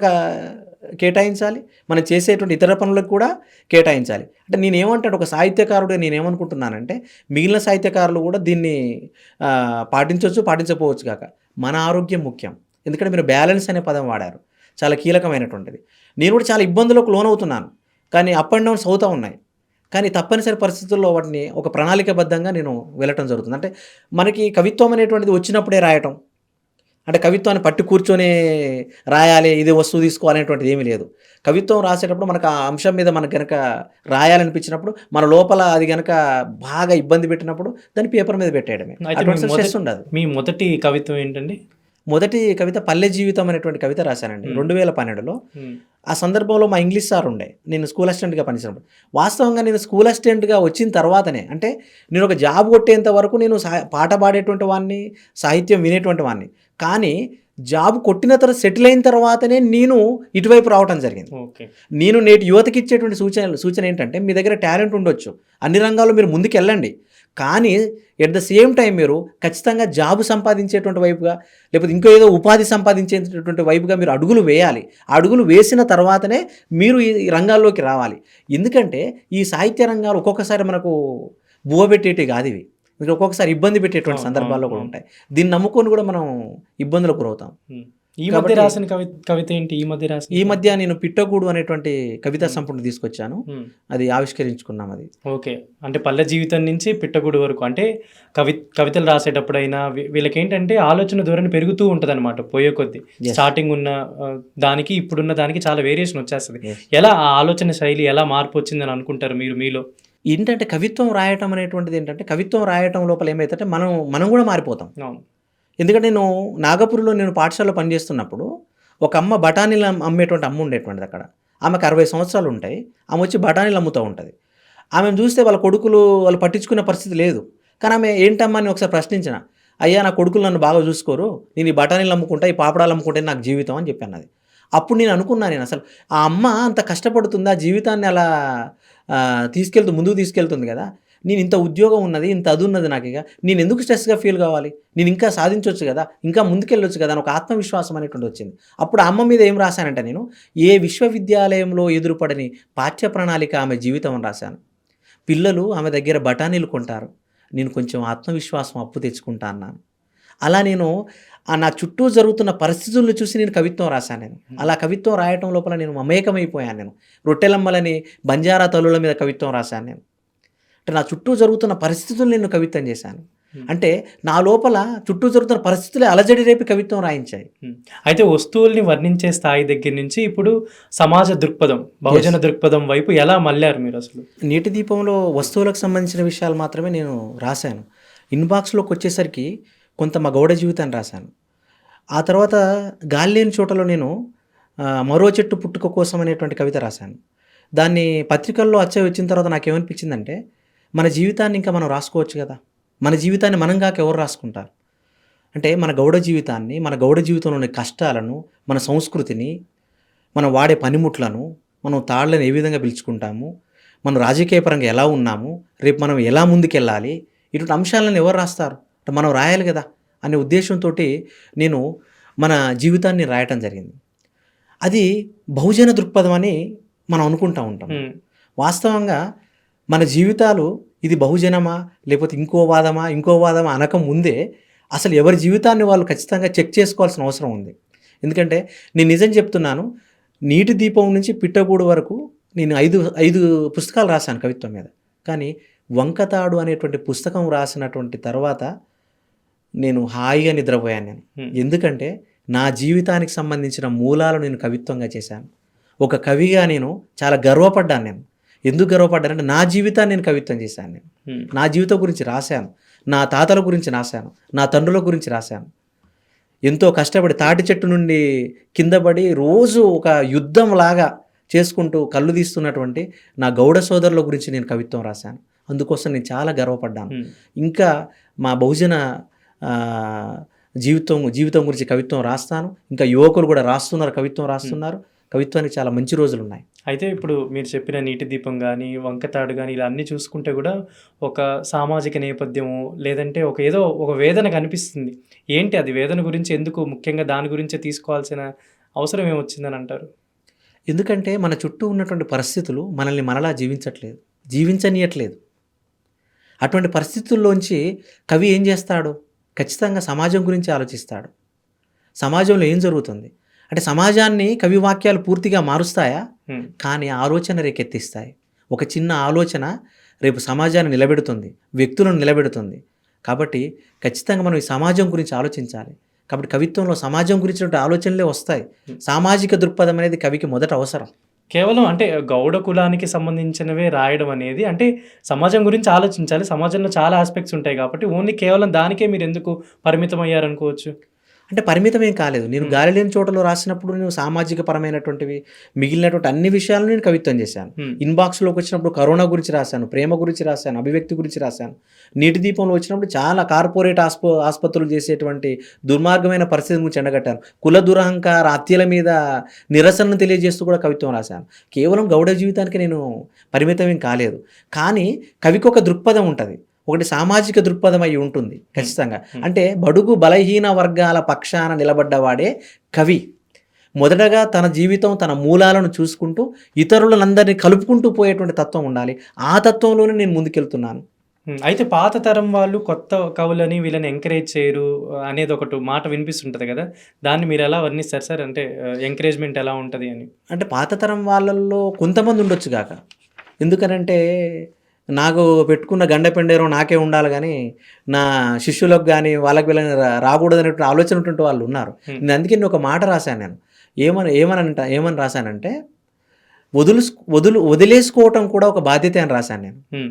S2: కేటాయించాలి. మనం చేసేటువంటి ఇతర పనులకు కూడా కేటాయించాలి. అంటే నేనేమంటాను, ఒక సాహిత్యకారుడు నేనేమనుకుంటున్నానంటే మిగిలిన సాహిత్యకారులు కూడా దీన్ని పాటించవచ్చు, పాటించకపోవచ్చు కాక మన ఆరోగ్యం ముఖ్యం. ఎందుకంటే మీరు బ్యాలెన్స్ అనే పదం వాడారు, చాలా కీలకమైనటువంటిది. నేను కూడా చాలా ఇబ్బందులకు లోనవుతున్నాను, కానీ అప్ అండ్ డౌన్స్ అవుతూ ఉన్నాయి. కానీ తప్పనిసరి పరిస్థితుల్లో వాటిని ఒక ప్రణాళికబద్ధంగా నేను వెళ్ళటం జరుగుతుంది. అంటే మనకి కవిత్వం అనేటువంటిది వచ్చినప్పుడే రాయటం, అంటే కవిత్వాన్ని పట్టి కూర్చొని రాయాలి, ఇది వస్తువు తీసుకోవాలనేటువంటిది ఏమీ లేదు. కవిత్వం రాసేటప్పుడు మనకు ఆ అంశం మీద మనకు కనుక రాయాలనిపించినప్పుడు మన లోపల అది కనుక బాగా ఇబ్బంది పెట్టినప్పుడు దాన్ని పేపర్ మీద పెట్టేయడమే. స్ట్రెస్ ఉండదు.
S1: మీ మొదటి కవిత్వం ఏంటండి?
S2: మొదటి కవిత పల్లె జీవితం అనేటువంటి కవిత రాశానండి 2012లో. ఆ సందర్భంలో మా ఇంగ్లీష్ సార్ ఉండే, నేను స్కూల్ అసిస్టెంట్గా పనిచేసినప్పుడు. వాస్తవంగా నేను స్కూల్ అసిస్టెంట్గా వచ్చిన తర్వాతనే, అంటే నేను ఒక జాబ్ కొట్టేంత వరకు నేను పాట పాడేటువంటి వాడిని, సాహిత్యం వినేటువంటి వాడిని. కానీ జాబ్ కొట్టిన తర్వాత సెటిల్ అయిన తర్వాతనే నేను ఇటువైపు రావడం జరిగింది. నేను నేటి యువతకి ఇచ్చేటువంటి సూచన ఏంటంటే, మీ దగ్గర టాలెంట్ ఉండొచ్చు, అన్ని రంగాల్లో మీరు ముందుకు వెళ్ళండి, కానీ ఎట్ ద సేమ్ టైం మీరు ఖచ్చితంగా జాబ్ సంపాదించేటువంటి వైపుగా, లేకపోతే ఇంకో ఏదో ఉపాధి సంపాదించేటువంటి వైపుగా మీరు అడుగులు వేయాలి. అడుగులు వేసిన తర్వాతనే మీరు ఈ రంగాల్లోకి రావాలి. ఎందుకంటే ఈ సాహిత్య రంగాలు ఒక్కొక్కసారి మనకు బువ్వబెట్టేటి కాదు ఇవి. ఇంకా ఒక్కొక్కసారి ఇబ్బంది పెట్టేటువంటి
S1: అవును,
S2: సందర్భాల్లో
S1: అవును,
S2: కూడా
S1: అవును.
S2: ఉంటాయి. దీన్ని నమ్ముకొని కూడా మనం ఇబ్బందులకు గురవుతాం.
S1: ఈ మధ్య
S2: కాబట్టి
S1: రాసిన కవిత ఏంటి? ఈ మధ్య రాసిన
S2: ఈ మధ్య నేను పిట్టగూడు అనేటువంటి కవితా
S1: హ్మ్.
S2: సంపుటిని తీసుకొచ్చాను.
S1: హ్మ్.
S2: అది ఆవిష్కరించుకున్నాం అది.
S1: ఓకే. అంటే పల్లె జీవితం నుంచి పిట్టగూడు వరకు. అంటే కవితలు రాసేటప్పుడైనా వీళ్ళకేంటంటే ఆలోచన ధోరణి పెరుగుతూ ఉంటదనమాట పోయే కొద్దీ.
S2: యెస్.
S1: స్టార్టింగ్ ఉన్న దానికి ఇప్పుడున్న దానికి చాలా వేరియేషన్ వచ్చేస్తది.
S2: యెస్.
S1: ఎలా ఆ ఆలోచన శైలి ఎలా మార్పొచ్చిందని అనుకుంటారు మీరు మీలో?
S2: ఏంటంటే కవిత్వం రాయటం అనేటువంటిది ఏంటంటే, కవిత్వం రాయటం లోపల ఏమైతుందంటే మనం కూడా మారిపోతాం.
S1: అవును.
S2: ఎందుకంటే నేను నాగపూర్‌లో నేను పాఠశాలలో పనిచేస్తున్నప్పుడు ఒక అమ్మ బఠానీలు అమ్మేటువంటి అమ్మ ఉండేటువంటిది అక్కడ. ఆమెకు 60 సంవత్సరాలు ఉంటాయి. ఆమె వచ్చి బఠానీలు అమ్ముతూ ఉంటది. ఆమెను చూస్తే వాళ్ళ కొడుకులు వాళ్ళు పట్టించుకునే పరిస్థితి లేదు. కానీ ఆమె ఏంటమ్మా అని ఒకసారి ప్రశ్నించిన. అయ్యా నా కొడుకులు నన్ను బాగా చూసుకోరు. నేను ఈ బఠానీలు అమ్ముకుంటా, ఈ పాపడాలు అమ్ముకుంటే నాకు జీవితం అని చెప్పన్నది. అప్పుడు నేను అనుకున్నా అసలు ఆ అమ్మ అంత కష్టపడుతుందా జీవితాన్ని అలా ముందుకు తీసుకెళ్తుంది కదా! నేను ఇంత ఉద్యోగం ఉన్నది, ఇంత అదున్నది నాకిక. నేను ఎందుకు స్ట్రెస్‌గా ఫీల్ కావాలి? నేను ఇంకా సాధించొచ్చు కదా! ఇంకా ముందుకెళ్ళొచ్చు కదా! అని ఒక ఆత్మవిశ్వాసం అనేటువంటిది వచ్చింది. అప్పుడు ఆ అమ్మ మీద ఏం రాశానంటే నేను, ఏ విశ్వవిద్యాలయంలో ఎదురుపడని పాఠ్య ప్రణాళిక ఆమె జీవితం అని రాశాను. పిల్లలు ఆమె దగ్గర బఠానీలు కొంటారు. నేను కొంచెం ఆత్మవిశ్వాసం అప్పు తెచ్చుకుంటా అన్నాను. అలా నేను నా చుట్టూ జరుగుతున్న పరిస్థితులను చూసి నేను కవిత్వం రాశాను నేను. అలా కవిత్వం రాయటం లోపల నేను మమేకమైపోయాను నేను. రొట్టెలమ్మలని బంజారా తల్లుల మీద కవిత్వం రాశాను నేను. అంటే నా చుట్టూ జరుగుతున్న పరిస్థితులు నేను కవిత్వం చేశాను. అంటే నా లోపల చుట్టూ జరుగుతున్న పరిస్థితులే అలజడి రేపి కవిత్వం రాయించాయి.
S1: అయితే వస్తువుల్ని వర్ణించే స్థాయి దగ్గర నుంచి ఇప్పుడు సమాజ దృక్పథం, బహుజన దృక్పథం వైపు ఎలా మళ్ళారు మీరు అసలు?
S2: నీటి దీపంలో వస్తువులకు సంబంధించిన విషయాలు మాత్రమే నేను రాశాను. ఇన్బాక్స్‌లోకి వచ్చేసరికి కొంత మా గౌడ జీవితాన్ని రాశాను. ఆ తర్వాత గాలి లేని చోటలో నేను మరో చెట్టు పుట్టుక కోసం అనేటువంటి కవిత రాశాను. దాన్ని పత్రికల్లో అచ్చయి వచ్చిన తర్వాత నాకేమనిపించిందంటే, మన జీవితాన్ని ఇంకా మనం రాసుకోవచ్చు కదా! మన జీవితాన్ని మనం గాక ఎవరు రాసుకుంటారు? అంటే మన గౌడ జీవితాన్ని, మన గౌడ జీవితంలోని కష్టాలను, మన సంస్కృతిని, మనం వాడే పనిముట్లను, మనం తాళ్ళని ఏ విధంగా పిలుచుకుంటాము, మనం రాజకీయ పరంగా ఎలా ఉన్నాము, రేపు మనం ఎలా ముందుకెళ్ళాలి, ఇటువంటి అంశాలను ఎవరు రాస్తారు? మనం రాయాలి కదా! అనే ఉద్దేశంతోటి నేను మన జీవితాన్ని రాయటం జరిగింది. అది బహుజన దృక్పథం అని మనం అనుకుంటా ఉంటాం. వాస్తవంగా మన జీవితాలు ఇది బహుజనమా లేకపోతే ఇంకో వాదమా అనక ముందే అసలు ఎవరి జీవితాన్ని వాళ్ళు ఖచ్చితంగా చెక్ చేసుకోవాల్సిన అవసరం ఉంది. ఎందుకంటే నేను నిజం చెప్తున్నాను, నీటి దీపం నుంచి పిట్టగూడు వరకు నేను 5 పుస్తకాలు రాశాను కవిత్వం మీద. కానీ వంకతాడు అనేటువంటి పుస్తకం రాసినటువంటి తర్వాత నేను హాయిగా నిద్రపోయాను నేను. ఎందుకంటే నా జీవితానికి సంబంధించిన మూలాలు నేను కవిత్వంగా చేశాను. ఒక కవిగా నేను చాలా గర్వపడ్డాను నేను. ఎందుకు గర్వపడ్డానంటే నా జీవితాన్ని నేను కవిత్వం చేశాను నేను. నా జీవితం గురించి రాశాను. నా తాతల గురించి రాశాను. నా తండ్రుల గురించి రాశాను. ఎంతో కష్టపడి తాటి చెట్టు నుండి కింద పడి రోజు ఒక యుద్ధంలాగా చేసుకుంటూ కళ్ళు తీస్తున్నటువంటి నా గౌడ సోదరుల గురించి నేను కవిత్వం రాశాను. అందుకోసం నేను చాలా గర్వపడ్డాను. ఇంకా మా బహుజన జీవితం గురించి కవిత్వం రాస్తాను. ఇంకా యువకులు కూడా కవిత్వం రాస్తున్నారు. కవిత్వానికి చాలా మంచి రోజులు ఉన్నాయి.
S1: అయితే ఇప్పుడు మీరు చెప్పిన నీటి దీపం కానీ, వంకతాడు కానీ ఇలా అన్నీ చూసుకుంటే కూడా ఒక సామాజిక నేపథ్యము లేదంటే ఏదో ఒక వేదన కనిపిస్తుంది. ఏంటి అది? వేదన గురించి ఎందుకు ముఖ్యంగా దాని గురించే తీసుకోవాల్సిన అవసరం ఏమొచ్చిందని అంటారు?
S2: ఎందుకంటే మన చుట్టూ ఉన్నటువంటి పరిస్థితులు మనల్ని మనలా జీవించనీయట్లేదు. అటువంటి పరిస్థితుల్లోంచి కవి ఏం చేస్తాడు? ఖచ్చితంగా సమాజం గురించి ఆలోచిస్తాడు. సమాజంలో ఏం జరుగుతుంది అంటే సమాజాన్ని కవి వాక్యాలు పూర్తిగా మారుస్తాయా? కానీ ఆలోచన రేకెత్తిస్తాయి. ఒక చిన్న ఆలోచన రేపు సమాజాన్ని నిలబెడుతుంది, వ్యక్తులను నిలబెడుతుంది. కాబట్టి ఖచ్చితంగా మనం ఈ సమాజం గురించి ఆలోచించాలి. కాబట్టి కవిత్వంలో సమాజం గురించినటువంటి ఆలోచనలే వస్తాయి. సామాజిక దృక్పథం అనేది కవికి మొదట అవసరం.
S1: కేవలం అంటే గౌడ కులానికి సంబంధించినవే రాయడం అనేది అంటే సమాజం గురించి ఆలోచించాలి. సమాజంలో చాలా ఆస్పెక్ట్స్ ఉంటాయి కాబట్టి ఓన్లీ కేవలం దానికే మీరు ఎందుకు పరిమితం అయ్యారనుకోవచ్చు?
S2: అంటే పరిమితమేం కాలేదు. నేను గాలి లేని చోటలో రాసినప్పుడు నేను సామాజిక పరమైనటువంటివి మిగిలినటువంటి అన్ని విషయాలను నేను కవిత్వం చేశాను. ఇన్బాక్స్లోకి వచ్చినప్పుడు కరోనా గురించి రాశాను, ప్రేమ గురించి రాశాను, అభివ్యక్తి గురించి రాశాను. నీటి దీపంలో వచ్చినప్పుడు చాలా కార్పొరేట్ ఆసుపత్రులు చేసేటువంటి దుర్మార్గమైన పరిస్థితి గురించి ఎండగట్టాను. కుల దురహంకార హత్యల మీద నిరసనను తెలియజేస్తూ కూడా కవిత్వం రాశాను. కేవలం గౌడ జీవితానికి నేను పరిమితమేం కాలేదు. కానీ కవికి ఒక దృక్పథం ఉంటుంది. ఒకటి సామాజిక దృక్పథం అయి ఉంటుంది ఖచ్చితంగా. అంటే బడుగు బలహీన వర్గాల పక్షాన నిలబడ్డవాడే కవి. మొదటగా తన జీవితం, తన మూలాలను చూసుకుంటూ ఇతరులందరినీ కలుపుకుంటూ పోయేటువంటి తత్వం ఉండాలి. ఆ తత్వంలోనే నేను ముందుకెళ్తున్నాను.
S1: అయితే పాత తరం వాళ్ళు కొత్త కవులని వీళ్ళని ఎంకరేజ్ చేయరు అనేది ఒకటి మాట వినిపిస్తుంటది కదా! దాన్ని మీరెలా వర్ణిస్తారు సార్? అంటే ఎంకరేజ్‌మెంట్ ఎలా ఉంటది అని?
S2: అంటే పాత తరం వాళ్ళల్లో కొంతమంది ఉండొచ్చు గాక. ఎందుకనంటే, నాకు పెట్టుకున్న గండ పెండేరం నాకే ఉండాలి గానీ, నా శిష్యులకు గానీ, వాళ్ళకి వీళ్ళని రాకూడదనేటువంటి ఆలోచన ఉన్నటువంటి వాళ్ళు ఉన్నారు.
S1: హ్మ్.
S2: నేను అందుకే ఒక మాట రాశాను నేను. ఏమని రాశానంటే, వదిలేసుకోవటం కూడా ఒక బాధ్యతే అని రాశాను నేను.
S1: హ్మ్.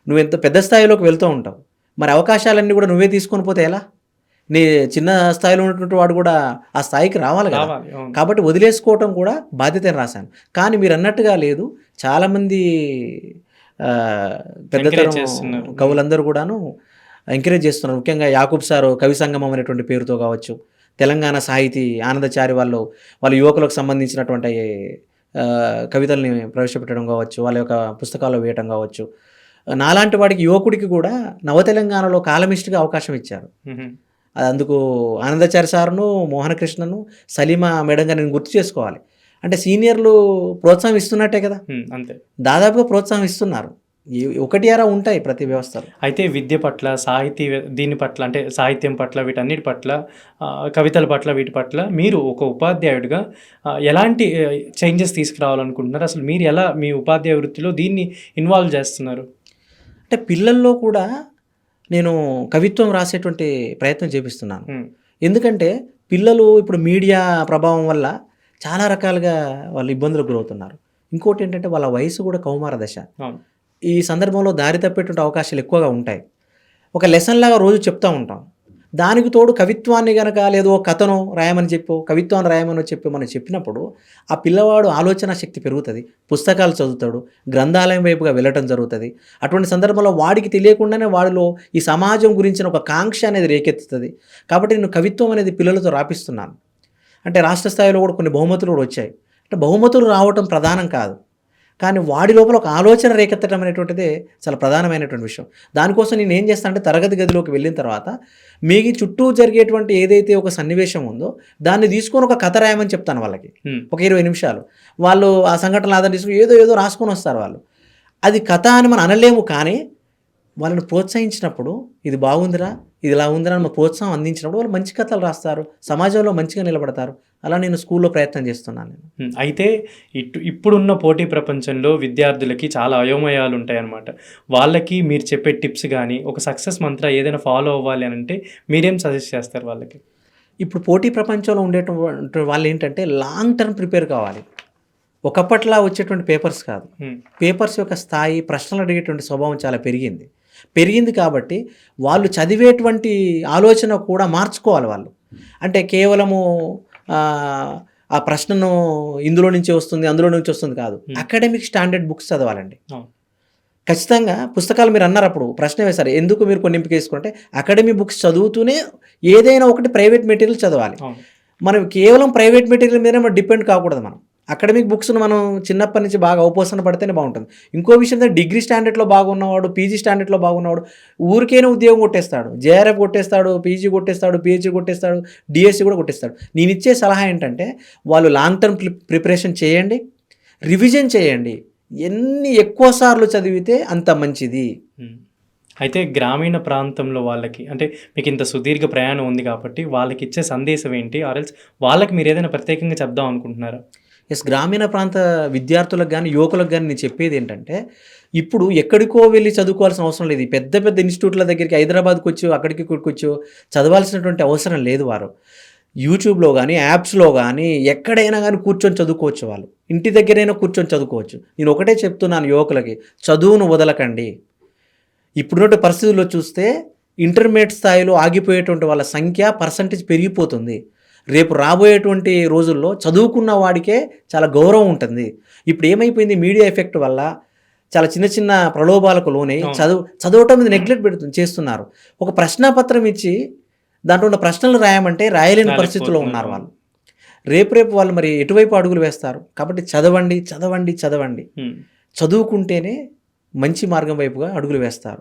S2: నువ్వెంత పెద్ద స్థాయిలోకి వెళ్తూ ఉంటావు. మరి అవకాశాలన్నీ కూడా నువ్వే తీసుకొని పోతే ఎలా? నీ చిన్న స్థాయిలో ఉన్నటువంటి వాడు కూడా ఆ స్థాయికి రావాలి కదా!
S1: రావాలి. అవును.
S2: కాబట్టి వదిలేసుకోవటం కూడా బాధ్యత అని రాశాను. కానీ మీరన్నట్టుగా లేదు. చాలామంది పెద్ద
S1: ఎంకరేజ్
S2: తరం
S1: చేస్తున్నారు.
S2: కవులందరూ కూడాను ఎంకరేజ్ చేస్తున్నారు. ముఖ్యంగా యాకూబ్ సారు కవి సంగమం అనేటువంటి పేరుతో కావచ్చు, తెలంగాణ సాహితీ ఆనందచారి వాళ్ళ యువకులకు సంబంధించినటువంటి కవితల్ని ప్రవేశపెట్టడం కావచ్చు, వాళ్ళ యొక్క పుస్తకాల్లో వేయటం కావచ్చు. నాలాంటి వాడికి యువకుడికి కూడా నవతెలంగాణలో కాలమిస్ట్‌గా అవకాశం ఇచ్చారు.
S1: హుహు.
S2: అందుకు ఆనందాచారి సార్‌ను, మోహనకృష్ణను, సలీమా మేడంగా నేను గుర్తు చేసుకోవాలి. అంటే సీనియర్‌లు ప్రోత్సాహం ఇస్తున్నట్టే కదా!
S1: అంతే.
S2: దాదాపుగా ప్రోత్సాహం ఇస్తున్నారు. ఒకటి అరా ఉంటాయి ప్రతి వ్యవస్థలో.
S1: అయితే విద్య పట్ల, దీని పట్ల అంటే సాహిత్యం పట్ల, వీటన్నిటి పట్ల, కవితల పట్ల, వీటి పట్ల మీరు ఒక ఉపాధ్యాయుడిగా ఎలాంటి చేంజెస్ తీసుకురావాలనుకుంటున్నారు? అసలు మీరు ఎలా మీ ఉపాధ్యాయ వృత్తిలో దీన్ని ఇన్వాల్వ్ చేస్తున్నారు?
S2: అంటే పిల్లల్లో కూడా నేను కవిత్వం రాసేటువంటి ప్రయత్నం చేపిస్తున్నాను.
S1: హ్మ్.
S2: ఎందుకంటే పిల్లలు ఇప్పుడు మీడియా ప్రభావం వల్ల చాలా రకాలుగా వాళ్ళు ఇబ్బందులకు గురవుతున్నారు. ఇంకోటేంటంటే వాళ్ళ వయసు కూడా కౌమార దశ.
S1: అవును.
S2: ఈ సందర్భంలో దారి తప్పేటువంటి అవకాశాలు ఎక్కువగా ఉంటాయి. ఒక లెసన్ లాగా రోజు చెప్తా ఉంటాం. దానికి తోడు కవిత్వాన్ని గనక లేదో కథను రాయమని చెప్పో, కవిత్వాన్ని రాయమని చెప్పి మనం చెప్పినప్పుడు ఆ పిల్లవాడు ఆలోచన శక్తి పెరుగుతది. పుస్తకాలు చదువుతాడు. గ్రంథాలయం వైపుగా వెళ్ళటం జరుగుతది. అటువంటి సందర్భంలో వాడికి తెలియకుండానే వాడిలో ఈ సమాజం గురించిన ఒక కాంక్ష అనేది రేకెత్తుతది. కాబట్టి నేను కవిత్వం అనేది పిల్లలతో రాపిస్తున్నాను. అంటే రాష్ట్ర స్థాయిలో కూడా కొన్ని బహుమతులు కూడా వచ్చాయి. అంటే బహుమతులు రావటం ప్రధానం కాదు. కానీ వాడి లోపల ఒక ఆలోచన రేకెత్తడం అనేటువంటిదే చాలా ప్రధానమైనటువంటి విషయం. దానికోసం నేను ఏం చేస్తానంటే తరగతి గదిలోకి వెళ్ళిన తర్వాత మీకు చుట్టూ జరిగేటువంటి ఏదైతే ఒక సన్నివేశం ఉందో దాన్ని తీసుకొని ఒక కథ రాయమని చెప్తాను వాళ్ళకి. ఒక 20 నిమిషాలు. వాళ్ళు ఆ సంఘటనలు ఆధారం తీసుకొని ఏదో రాసుకొని వస్తారు వాళ్ళు. అది కథ అని మనం అనలేము, కానీ వాళ్ళని ప్రోత్సహించినప్పుడు ఇది బాగుందిరా, ఇది ఇలా ఉందిరా అని ప్రోత్సాహం అందించినప్పుడు వాళ్ళు మంచి కథలు రాస్తారు, సమాజంలో మంచిగా నిలబడతారు. అలా నేను స్కూల్లో ప్రయత్నం చేస్తున్నాను నేను.
S1: అయితే ఇప్పుడున్న పోటీ ప్రపంచంలో విద్యార్థులకి చాలా అయోమయాలు ఉంటాయన్నమాట. వాళ్ళకి మీరు చెప్పే టిప్స్ కానీ, ఒక సక్సెస్ మంత్ర ఏదైనా ఫాలో అవ్వాలి అని అంటే మీరేం సజెస్ట్ చేస్తారు వాళ్ళకి?
S2: ఇప్పుడు పోటీ ప్రపంచంలో ఉండేటువంటి వాళ్ళు ఏంటంటే లాంగ్ టర్మ్ ప్రిపేర్ కావాలి. ఒకప్పట్లా వచ్చేటువంటి పేపర్స్ కాదు. పేపర్స్ యొక్క స్థాయి, ప్రశ్నలు అడిగేటువంటి స్వభావం చాలా పెరిగింది కాబట్టి వాళ్ళు చదివేటువంటి ఆలోచన కూడా మార్చుకోవాలి వాళ్ళు. అంటే కేవలము ఆ ప్రశ్నను ఇందులో నుంచి వస్తుంది, అందులో నుంచి వస్తుంది కాదు. అకాడమిక్ స్టాండర్డ్ బుక్స్ చదవాలండి. ఖచ్చితంగా పుస్తకాలు మీరు అన్నారు, అప్పుడు ప్రశ్న వేశారు, ఎందుకు మీరు కొన్ని ఎంపిక చేసుకుంటే అకాడమిక్ బుక్స్ చదువుతూనే ఏదైనా ఒకటి ప్రైవేట్ మెటీరియల్ చదవాలి. మనం కేవలం ప్రైవేట్ మెటీరియల్ మీద డిపెండ్ కాకూడదు. మనం అకాడమిక్ బుక్స్ను మనం చిన్నప్పటి నుంచి బాగా అవపోసన పడితేనే బాగుంటుంది. ఇంకో విషయం ఏంటంటే డిగ్రీ స్టాండర్డ్లో బాగున్నవాడు, పీజీ స్టాండర్డ్లో బాగున్నవాడు ఊరికైనా ఉద్యోగం కొట్టేస్తాడు. జేఆర్ఎఫ్ కొట్టేస్తాడు, పీజీ కొట్టేస్తాడు, పిహెచ్డీ కొట్టేస్తాడు, డిఎస్సి కూడా కొట్టేస్తాడు. నేను ఇచ్చే సలహా ఏంటంటే వాళ్ళు లాంగ్ టర్మ్ ప్రిపరేషన్ చేయండి, రివిజన్ చేయండి. ఎన్ని ఎక్కువ సార్లు చదివితే అంత మంచిది.
S1: అయితే గ్రామీణ ప్రాంతంలో వాళ్ళకి, అంటే మీకు ఇంత సుదీర్ఘ ప్రయాణం ఉంది కాబట్టి వాళ్ళకి ఇచ్చే సందేశం ఏంటి? ఆర్ఎల్స్ వాళ్ళకి మీరు ఏదైనా ప్రత్యేకంగా చెప్దాం అనుకుంటున్నారా?
S2: గ్రామీణ ప్రాంత విద్యార్థులకు కానీ యువకులకు కానీ నేను చెప్పేది ఏంటంటే, ఇప్పుడు ఎక్కడికో వెళ్ళి చదువుకోవాల్సిన అవసరం లేదు. పెద్ద పెద్ద ఇన్స్టిట్యూట్ల దగ్గరికి హైదరాబాద్కి వచ్చి అక్కడికి ఇక్కడికి చదవాల్సినటువంటి అవసరం లేదు. వారు యూట్యూబ్లో కానీ, యాప్స్లో కానీ, ఎక్కడైనా కానీ కూర్చొని చదువుకోవచ్చు. వాళ్ళు ఇంటి దగ్గరైనా కూర్చొని చదువుకోవచ్చు. నేను ఒకటే చెప్తున్నాను యువకులకి, చదువును వదలకండి. ఇప్పుడున్న పరిస్థితుల్లో చూస్తే ఇంటర్మీడియట్ స్థాయిలో ఆగిపోయేటువంటి వాళ్ళ సంఖ్య పర్సంటేజ్ పెరిగిపోతుంది. రేపు రాబోయేటువంటి రోజుల్లో చదువుకున్న వాడికే చాలా గౌరవం ఉంటుంది. ఇప్పుడు ఏమైపోయింది, మీడియా ఎఫెక్ట్ వల్ల చాలా చిన్న చిన్న ప్రలోభాలకు లోనే చదవటం మీద నెగ్లెక్ట్ చేస్తున్నారు. ఒక ప్రశ్నాపత్రం ఇచ్చి దాంట్లో ఉన్న ప్రశ్నలు రాయమంటే రాయలేని పరిస్థితిలో ఉన్నారు వాళ్ళు. రేపు వాళ్ళు మరి ఎటువైపు అడుగులు వేస్తారు? కాబట్టి చదవండి, చదువుకుంటేనే మంచి మార్గం వైపుగా అడుగులు వేస్తారు.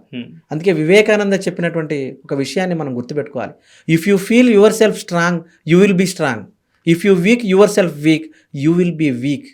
S2: అందుకే వివేకానంద చెప్పినటువంటి ఒక విషయాన్ని మనం గుర్తుపెట్టుకోవాలి. If you feel yourself strong, you will be strong. If you weak yourself weak, you will be weak.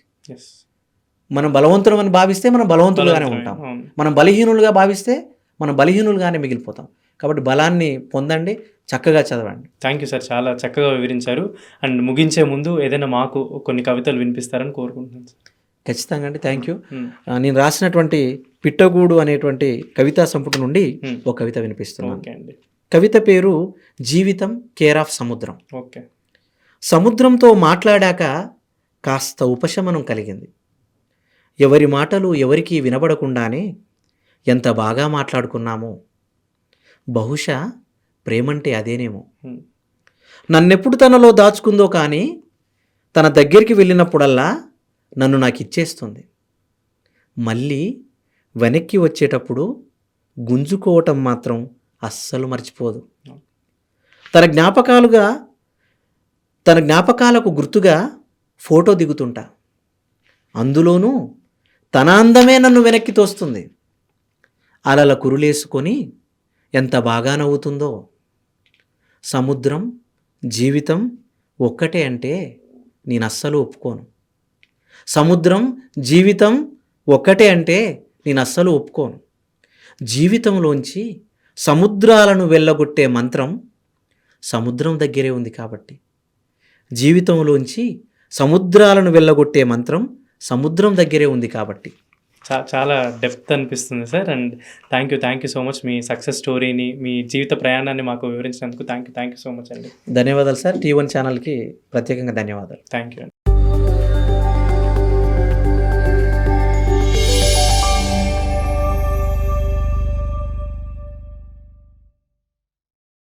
S2: మనం బలవంతులమని భావిస్తే మనం బలవంతులుగానే ఉంటాం. మనం బలహీనులుగా భావిస్తే మనం బలహీనులుగానే మిగిలిపోతాం. కాబట్టి బలాన్ని పొందండి, చక్కగా చదవండి.
S1: థ్యాంక్ యూ సార్, చాలా చక్కగా వివరించారు. అండ్ ముగించే ముందు ఏదైనా మాకు కొన్ని కవితలు వినిపిస్తారని కోరుకుంటున్నాను సార్.
S2: ఖచ్చితంగా అండి. Thank you.
S1: మ్మ్.
S2: నేను రాసినటువంటి పిట్టగూడు అనేటువంటి కవితా సంపుటి నుండి
S1: మ్మ్.
S2: ఒక కవిత వినిపిస్తున్నాను.
S1: ఓకే అండి.
S2: కవిత పేరు జీవితం కేర్ ఆఫ్ సముద్రం.
S1: ఓకే.
S2: సముద్రంతో మాట్లాడాక కాస్త ఉపశమనం కలిగింది. ఎవరి మాటలు ఎవరికీ వినబడకుండానే ఎంత బాగా మాట్లాడుకున్నామో. బహుశా ప్రేమంటే అదేనేమో.
S1: మ్మ్.
S2: నన్నెప్పుడు తనలో దాచుకుందో కానీ తన దగ్గరికి వెళ్ళినప్పుడల్లా నన్ను నాకు ఇచ్చేస్తుంది. మళ్ళీ వెనక్కి వచ్చేటప్పుడు గుంజుకోవటం మాత్రం అస్సలు మర్చిపోదు. తన జ్ఞాపకాలకు గుర్తుగా ఫోటో దిగుతుంటా. అందులోనూ తన అందమే నన్ను వెనక్కి తోస్తుంది. అలల కురులేసుకొని ఎంత బాగా నవ్వుతుందో. సముద్రం జీవితం ఒక్కటే అంటే నేను అస్సలు ఒప్పుకోను. సముద్రం జీవితం ఒక్కటే అంటే నేను అస్సలు ఒప్పుకోను. జీవితంలోంచి సముద్రాలను వెళ్ళగొట్టే మంత్రం సముద్రం దగ్గరే ఉంది కాబట్టి. జీవితంలోంచి సముద్రాలను వెళ్ళగొట్టే మంత్రం సముద్రం దగ్గరే ఉంది కాబట్టి.
S1: చాలా డెప్త్ అనిపిస్తుంది sir. And thank you so much. Me success స్టోరీని, మీ జీవిత ప్రయాణాన్ని మాకు వివరించినందుకు థ్యాంక్ యూ సో మచ్ అండి.
S2: ధన్యవాదాలు సార్. T1 ఛానల్కి ప్రత్యేకంగా ధన్యవాదాలు.
S1: థ్యాంక్ యూ అండి.